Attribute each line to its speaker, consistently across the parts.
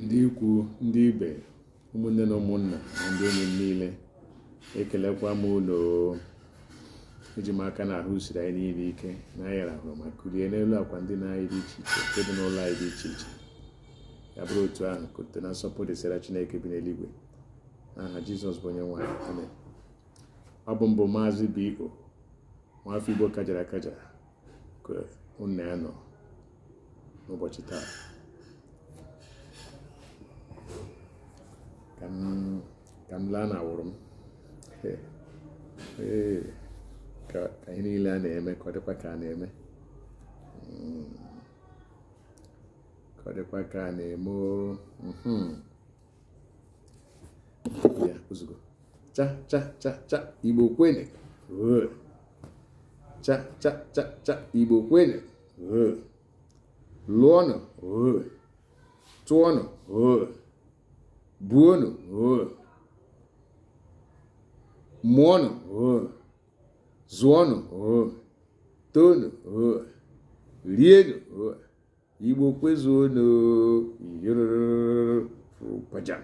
Speaker 1: ndị ikwu ndị ibe ụmụnne na ụmụnna na ndị enyi m niile ekelekwa m ụlọ eji m aka na ahụ siri anyị niile ike na anyị rahụrụ ma kulie n'elu akwa ndị na-anyị dị iche iche nke dị n'ụlọ anyị dị iche iche ya bụrụ otu ahụ kote na nsọpụrụ dịsara Chineke bi n'eluigwe n'aha Jizọs bụ onye nwe anyị. Amen. Ọ bụ mbụ Maazị B.O. nwafọ Igbo kajara akaja ka ụnụ ya nọ n'ụbọchị taa ka m laa na awụrụ m ka ihe niile a na-eme ka ọ dịkwa ka a na-eme ka ọ dịkwa ka a na-eme ya ozugbo cha cha cha cha Igbo kwene cha cha cha cha Igbo kwene lụọnụ tụọnụ buonu mụọnụ zụọnụ toonu rienu Igbo kwezuonu yorororokwaja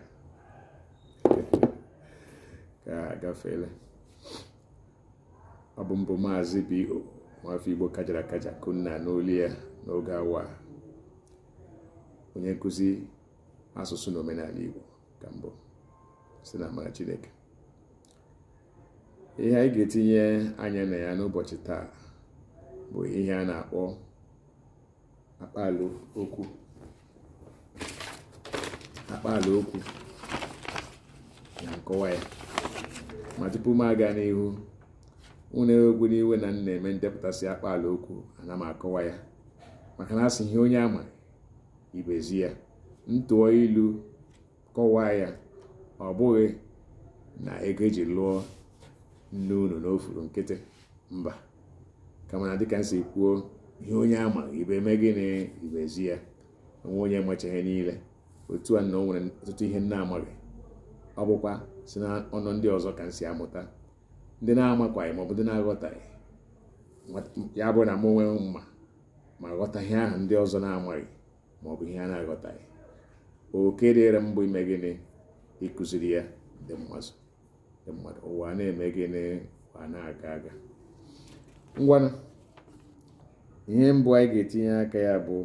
Speaker 1: ka agafeela. Ọ bụ mbụ Maazị B.O. nwafọ Igbo kajara akaja kunna n'olu ya n'oge awa onye nkụzi asụsụ na omenala Igbo ka mbụ si na amara Chineke. Ihe anyị ga-etinye anya na ya n'ụbọchị taa bụ ihe a na-akpọ akpaalaokwu na nkọwa ya. Ma tupu m aga n'ihu, unu egwu n'iwe na na-eme ndepụtasị akpaalaokwu ana m akọwa ya maka na asị ihe onye ama ibezi ya ntụọ ilu kọwaa ya, ọ bụghị na ego eji lụọ nne unu n'ofuru nkịtị, mba, kama na dịka nsi kwuo ihe onye ama ibe eme gịnị ibezi ya. Onwe onye machaghị niile otu a na o nwere ọtụtụ ihe nna amaghị, ọ bụkwa si na ọnụ ndị ọzọ ka nsi amụta ndị na-amakwaghị maọbụ ndị na-aghọtaghị ya bụ na m onwe mma ma ghọta ihe ahụ ndị ọzọ na-amaghị maọbụ ihe a na-aghọtaghị. Oke dịrị mbụ ime gịnị ịkụziri ya ndị mmadụ ụwa na-eme gịnị ụwa na-aga aga. Ngwanụ ihe mbụ anyị ga-etinye aka ya bụ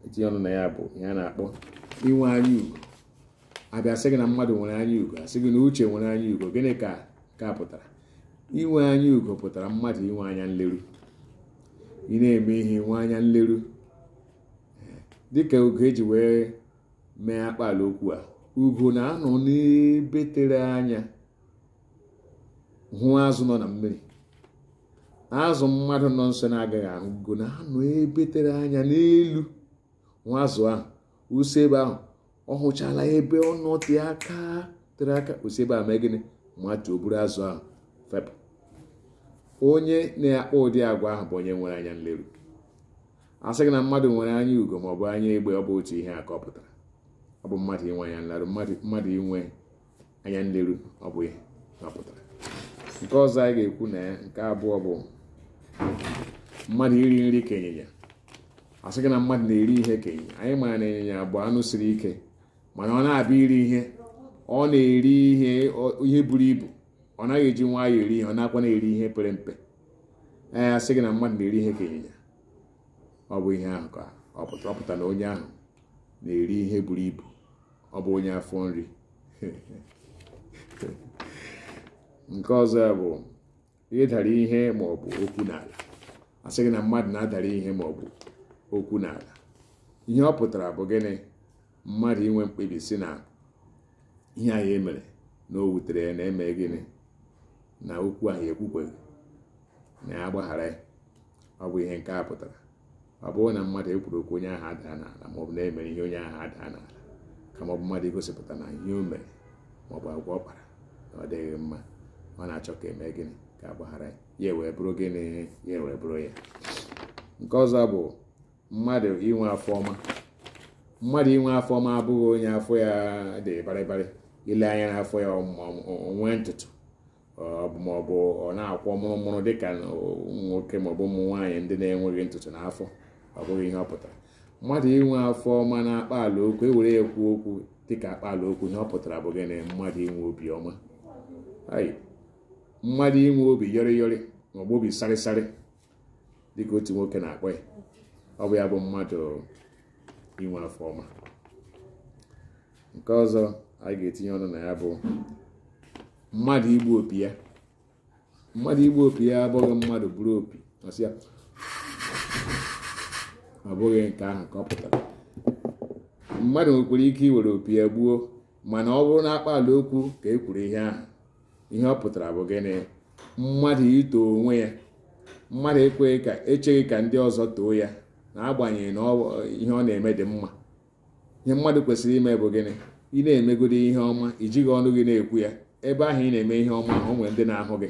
Speaker 1: etinye ọnụ na ya bụ ihe a na-akpọ inwe anya ugo. Abịa sị gị na mmadụ nwere anya ugo, asị gị na uche nwere anya ugo, gịnị ka pụtara? Inwe anya ugo pụtara mmadụ inwe anya nleru, ị na-eme ihe nwe anya nleru dịka ugo eji wee mee akpaalaokwu a. Ugo na-anọ n'ebe tere anya hụ azụ nọ na mmiri, azụ mmadụ nọ nso na-agaghị ahụ. Ugo na-anọ ebe tere anya n'elu hụ azụ ahụ, uso ebe ahụ ọ hụchala ebe ọ nọte aka tere aka, osi ebe ahụ mee gịnị mmadụ o buru azụ ahụ fepụ. Onye na-akpọ ụdị agwa ahụ bụ onye nwere anya nleru. A sị gị na mmadụ nwere anya ugo maọbụ anya egbe, ọ bụ otu ihe a ka ọ pụtara. Ọ bụ mmadụ inwe anya nleru, mmadụ inwe anya nleru, ọ bụ ihe ọ pụtara. Nke ọzọ anyị ga-ekwu na ya, nke abụọ bụ mmadụ iri nri ka ịnyịnya. A sị gị na mmadụ na-eri ihe ka ịnyịnya. Anyị maara na ịnyịnya bụ anụ siri ike, mana ọ na-abịa iri ihe, ọ na-eri ihe buru ibu, ọ naghị eji nwayọọ eri ihe, ọ na-akwa na-eri ihe pere mpe. A sị gị na mmadụ na-eri ihe ka ịnyịnya, ọ bụ ihe ahụ ka ọ pụtara na onye ahụ na-eri ihe buru ibu, ọ bụ onye afọ nri. Nke ọzọ bụ ịdara ihe maọbụ okwu n'ala. A sị gị na mmadụ na-adara ihe maọbụ okwu n'ala, ihe ọ pụtara bụ gịnị? Mmadụ inwe mkpebi si na ihe anyị emere na o wutere ya, na-eme gịnị na okwu ahụ ekwukweghị, na ya gbaghara ya. Ọ bụ ihe nke a pụtara. Ọ bụrụ na mmadụ ekwuru okwu onye ahụ adaa n'ala maọbụ na-emere ihe onye ahụ adaa n'ala, kama ọ bụ mmadụ igosipụta na ihe o mere maọbụ agwa ọ kpara na ọ dịghị mma, ọ na-achọ ka eme gịnị ka agbaghara ya wee bụrụ gịnị ya wee bụrụ ya. Nke ọzọ bụ mmadụ inwe afọ ọma. Mmadụ inwe afọ ọma abụghị onye afọ ya dị barịbarị, ile anya n'afọ ya onwe ntutu maọbụ ọ na-akwọ mụrụmụrụ dịka nwoke maọbụ ụmụ nwaanyị ndị na-enweghị ntutu n'afọ. Ọ bụghị ihe ọ pụtara. mmadụ inwe afọ ọma na akpaalaokwu ewere ekwu okwu dịka akpaalaokwu ihe ọ pụtara bụ gịnị? Mmadụ inwe obi ọma. Mmadụ inwe obi yọrịyọrị maọbụ obi sarịsarị dịka otu nwoke na-akpọ ya, ọ bụ ya bụ mmadụ inwe afọ ọma. Nke ọzọ anyị ga-etinye ọnụ na ya bụ mmadụ igbu opi ya. Mmadụ igbu opi ya abụghị mmadụ buru opi ọsị ya, ọ bụghị nke ahụ ka ọ pụtara. Mmadụ nwekwara ike iwere opi ya gbuo, mana ọ bụrụ na akpaalaokwu ka e kwuru ihe ahụ, ihe ọ pụtara bụ gịnị? Mmadụ ito onwe ya. Mmadụ echeghị ka ndị ọzọ too ya, na-agbanyeghị na ihe ọ na-eme dị mma. Ihe mmadụ kwesịrị ime bụ gịnị? Ị na-emegode ihe ọma, ijighị ọnụ gị na-ekwu ya. Ebe ahụ ị na-eme ihe ọma ahụ, o nwere ndị na-ahụ gị,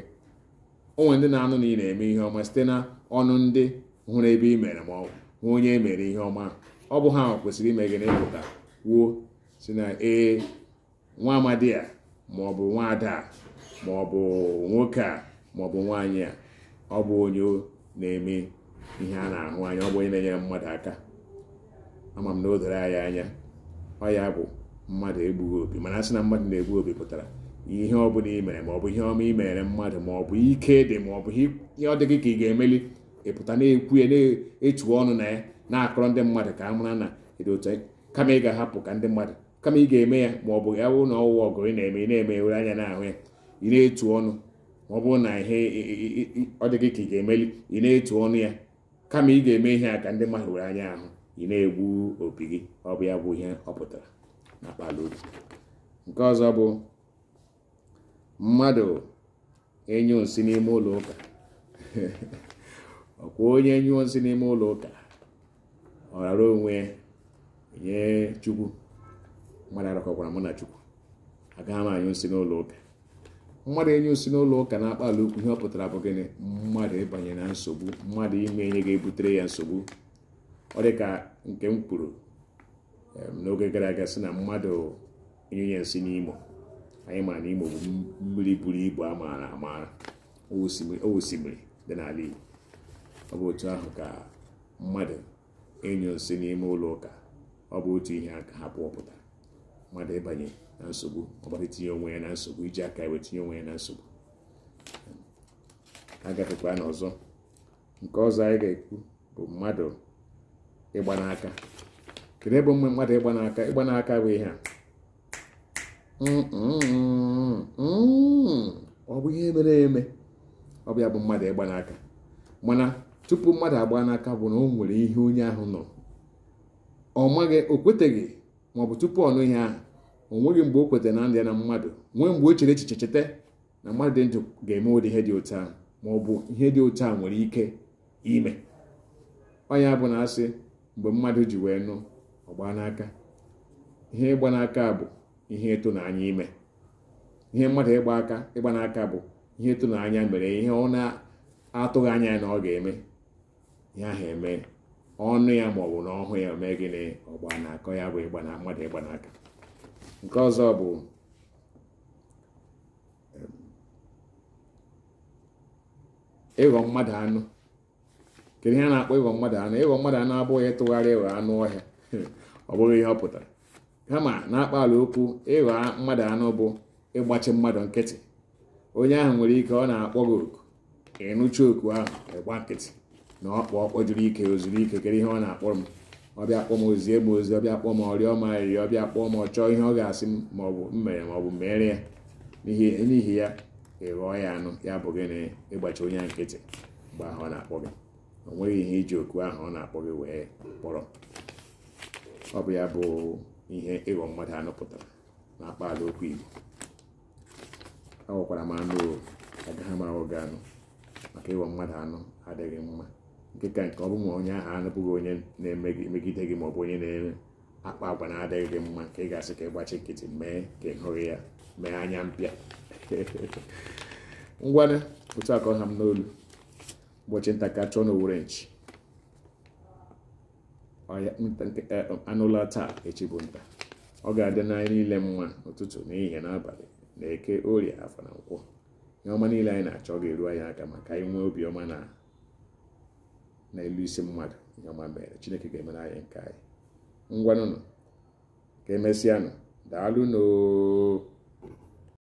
Speaker 1: o nwere ndị na-anụ na ị na-eme ihe ọma site na ọnụ ndị hụrụ ebe ị mere ma ọ hụ onye e mere ihe ọma. Ọ bụ ha kwesịrị ime gị na-epụta kwuo si na nwa amadi a maọbụ nwa ada a maọbụ nwoke a maọbụ nwaanyị a, ọ bụ onye na-eme ihe a na-ahụ anya, ọ bụ onye na-enyere mmadụ aka. Ama m na o doro anyị anya, ọ ya bụ mmadụ egbughị obi. Mana asị na mmadụ na-egbu obi pụtara ihe ọ bụla ị mere maọbụ ihe ọma ị mere mmadụ maọbụ ike dị maọbụ ihe ọ dị gị ka ị ga-emeli, ịpụta na-ekwu ya, na-etu ọnụ na ya, na-akọrọ ndị mmadụ ka a mara na ịdị otu. Kama ị ga-ahapụ ka ndị mmadụ, kama ị ga-eme ya maọbụ ya wụ na ọwụwa ọgụ ị na-eme, ị na-eme were anya na-ahụ ya, ị na-etu ọnụ. Ma ọ bụrụ na ihe ọ dị gị ka ị ga-emeli, ị na-etu ọnụ ya, kama ị ga-eme ihe a ka ndị mmadụ were anya ahụ, ị na-egbu opi gị. Ọ bụ ya bụ ihe ọ pụtara na akpaalaokwu. Nke ọzọ bụ mmadụ enyo nsị n'ime ụlọ ụka. Ọkwa onye nyụọ nsị n'ime ụlọ ụka, ọ rara onwe ya nye Chukwu. Mmadụ arakọkwara mụ na Chukwu, agaghị m anyụ nsị n'ụlọ ụka. Mmadụ enyo nsị n'ụlọ ụka na akpaalaokwu ihe ọ pụtara bụ gịnị? Mmadụ ịbanye na nsogbu, mmadụ ime ihe ga-ebutere ya nsogbu. Ọ dị ka nke m kwuru n'oge gara aga sị na mmadụ enyo nsị n'Imo. Anyị ma na Imo bụ mmiri buru ibu amaara amaara, osimiri dị n'ala Igbo. Ọ bụ otu ahụ ka mmadụ enyo nsị n'ime ụlọ ụka, ọ bụ otu ihe aka ha pụta. Mmadụ ịbanye na nsogbu, ọ bụ itinye onwe ya na nsogbu, iji aka ewe tinye onwe ya na nsogbu. Agafekwa n'ọzọ. Nke ọzọ anyị ga-ekwu bụ mmadụ ịgba n'aka. Kedu ebe mmadụ ịgba n'aka? Ịgba n'aka bụ ihe a, ọ bụ ihe mere eme. Ọ bụ ya bụ mmadụ ịgba n'aka. Mana tupu mmadụ agba n'aka bụ na o nwere ihe onye ahụ nọ, ọ maghị, o kweteghị, maọbụ tupu ọ nụ ihe ahụ, o nweghị mgbe o kwetara na ndị na mmadụ, nwee mgbe o chere echiche cheta na mmadụ dị ndụ ga-eme ụdị ihe dị otu ahụ, maọbụ ihe dị otu ahụ nwere ike ime. Ọ ya bụ na asị mgbe mmadụ ji wee nụ ọgba n'aka. Ihe ịgba n'aka bụ ihe ịtụnanya ime. Ihe mmadụ ịgba n'aka bụ ihe ịtụnanya mere, ihe ọ na-atụghị anya ya na ọ ga-eme, ihe ahụ eme, ọnụ ya maọbụ na ọhụ ya eme gịnị? Ọgba n'aka. Ya bụ mmadụ ịgba n'aka. Nke ọzọ bụ ịghọ mmadụ anụ. Kedu ihe a na-akpọ ịghọ mmadụ anụ? Ịghọ mmadụ anụ abụghị ịtụgharị ịghọ anụ ọhịa, ọ bụghị ihe ọ pụtara. Kama na akpaalaokwu, ịghọ mmadụ anụ bụ ịgbachi mmadụ nkịtị. Onye ahụ nwere ike ọ na-akpọ gị oku, ịnụcha oku ahụ, ịgba nkịtị na ọkpọ juru ike, ozuru ike. Kedu ihe ọ na-akpọrọ m? Ọbịa kpọọ m ozie m ozi, ọbịa kpọọ m ọrịọ m arịrịọ, ọbịa kpọọ m ọ chọọ ihe ọ ga-asị m maọbụ mmere maọbụ mere ya. N'ihi ya ịghọọ ya anụ. Ya bụ gịnị? Ịgbachi onye nkịtị mgbe ahụ ọ na-akpọ gị. O nweghị ihe iji oku ahụ ọ na-akpọ gị wee kpọrọ. Ọ bụ ya bụ ihe ịghọ mmadụ anụ pụtara na akpaalaokwu Igbo. Aghọkwara m anụ, agaghị m aghọ gị anụ, maka ịghọ mmadụ anụ adịghị mma. Nke ọ bụ ma onye ahụ anụbụghị onye na-emegide gị maọbụ onye na-akpa agwa na-adịghị gị mma, ka ị ga-asị ka ịgbachi nkịtị mee ka ị hụghị ya, mee anya mpịa. Ngwanụ otu aka ọha m n'olu. Ụbọchị nta ka chọọ n'owere nchi. Anụla taa, echi bụ nta. Ọ ga-adị n'anyị niile mma ụtụtụ n'ehihie n'abalị, na Eke, Orie, Afọ na Nkwọ. Ihe ọma niile anyị na-achọ ga-eru anyị aka maka anyị nwee obi ọma na elu isi mmadụ. Ihe ọma mere, Chineke ga-emere anyị nke anyị. ngwanụnụ ka emesịanụ. Daalụ noo.